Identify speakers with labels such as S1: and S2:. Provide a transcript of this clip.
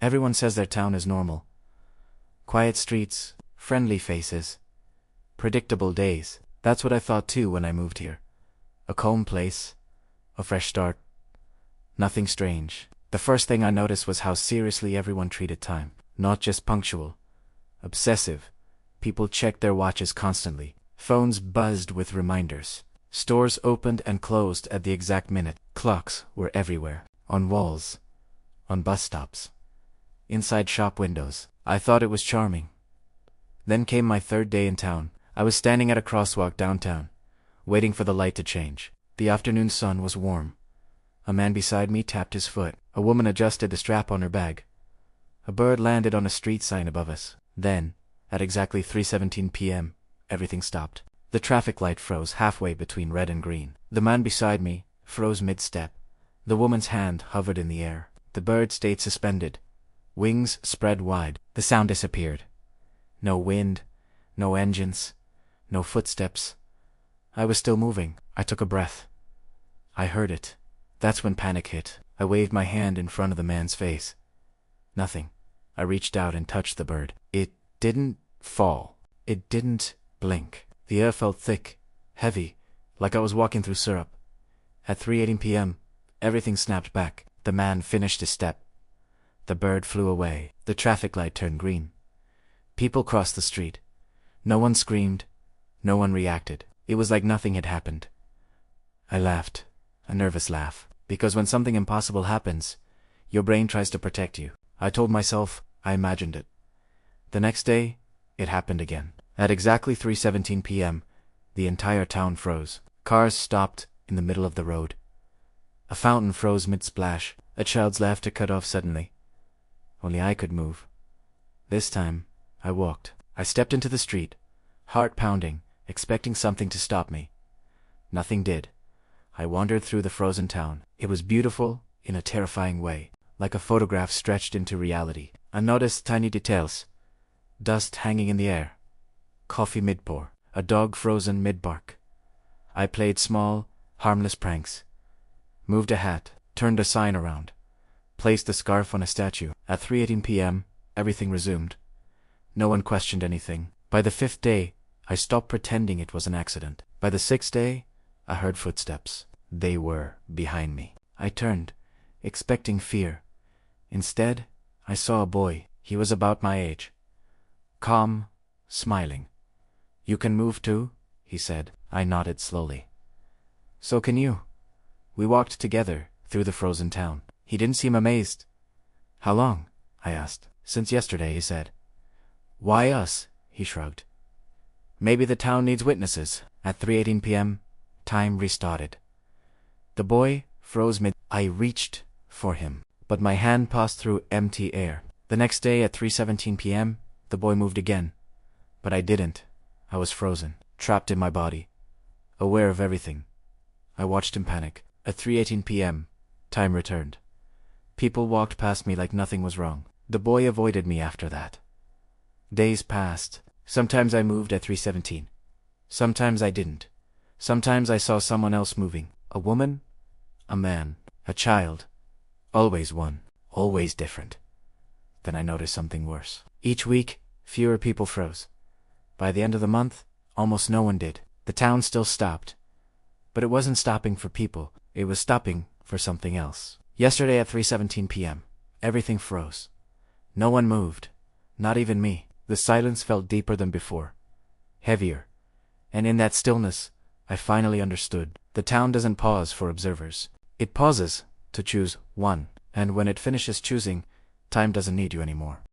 S1: Everyone says their town is normal. Quiet streets, friendly faces, predictable days. That's what I thought too when I moved here. A calm place, a fresh start. Nothing strange. The first thing I noticed was how seriously everyone treated time. Not just punctual. Obsessive. People checked their watches constantly. Phones buzzed with reminders. Stores opened and closed at the exact minute. Clocks were everywhere. On walls. On bus stops. Inside shop windows. I thought it was charming. Then came my third day in town. I was standing at a crosswalk downtown, waiting for the light to change. The afternoon sun was warm. A man beside me tapped his foot. A woman adjusted the strap on her bag. A bird landed on a street sign above us. Then, at exactly 3:17 p.m., everything stopped. The traffic light froze halfway between red and green. The man beside me froze mid-step. The woman's hand hovered in the air. The bird stayed suspended. Wings spread wide. The sound disappeared. No wind, no engines, no footsteps. I was still moving. I took a breath. I heard it. That's when panic hit. I waved my hand in front of the man's face. Nothing. I reached out and touched the bird. It didn't fall. It didn't blink. The air felt thick, heavy, like I was walking through syrup. At 3:18 p.m., everything snapped back. The man finished his step. The bird flew away. The traffic light turned green. People crossed the street. No one screamed. No one reacted. It was like nothing had happened. I laughed, a nervous laugh, because when something impossible happens, your brain tries to protect you. I told myself I imagined it. The next day, it happened again. At exactly 3:17 p.m., the entire town froze. Cars stopped in the middle of the road. A fountain froze mid-splash. A child's laughter cut off suddenly. Only I could move. This time, I walked. I stepped into the street, heart pounding, expecting something to stop me. Nothing did. I wandered through the frozen town. It was beautiful in a terrifying way, like a photograph stretched into reality. I noticed tiny details. Dust hanging in the air. Coffee mid-pour. A dog frozen mid-bark. I played small, harmless pranks. Moved a hat, turned a sign around, placed a scarf on a statue. At 3:18 p.m., everything resumed. No one questioned anything. By the 5th day, I stopped pretending it was an accident. By the 6th day, I heard footsteps. They were behind me. I turned, expecting fear. Instead, I saw a boy. He was about my age. Calm, smiling. "You can move too?" he said. I nodded slowly. "So can you." We walked together through the frozen town. He didn't seem amazed. "How long?" I asked. "Since yesterday," he said. "Why us?" he shrugged. "Maybe the town needs witnesses." At 3:18 p.m., time restarted. The boy froze mid. I reached for him, but my hand passed through empty air. The next day at 3:17 p.m., the boy moved again. But I didn't. I was frozen, trapped in my body, aware of everything. I watched him panic. At 3:18 p.m., time returned. People walked past me like nothing was wrong. The boy avoided me after that. Days passed. Sometimes I moved at 3:17. Sometimes I didn't. Sometimes I saw someone else moving. A woman, a man, a child. Always one. Always different. Then I noticed something worse. Each week, fewer people froze. By the end of the month, almost no one did. The town still stopped. But it wasn't stopping for people. It was stopping for something else. Yesterday at 3:17 p.m., everything froze. No one moved. Not even me. The silence felt deeper than before. Heavier. And in that stillness, I finally understood. The town doesn't pause for observers. It pauses to choose one. And when it finishes choosing, time doesn't need you anymore.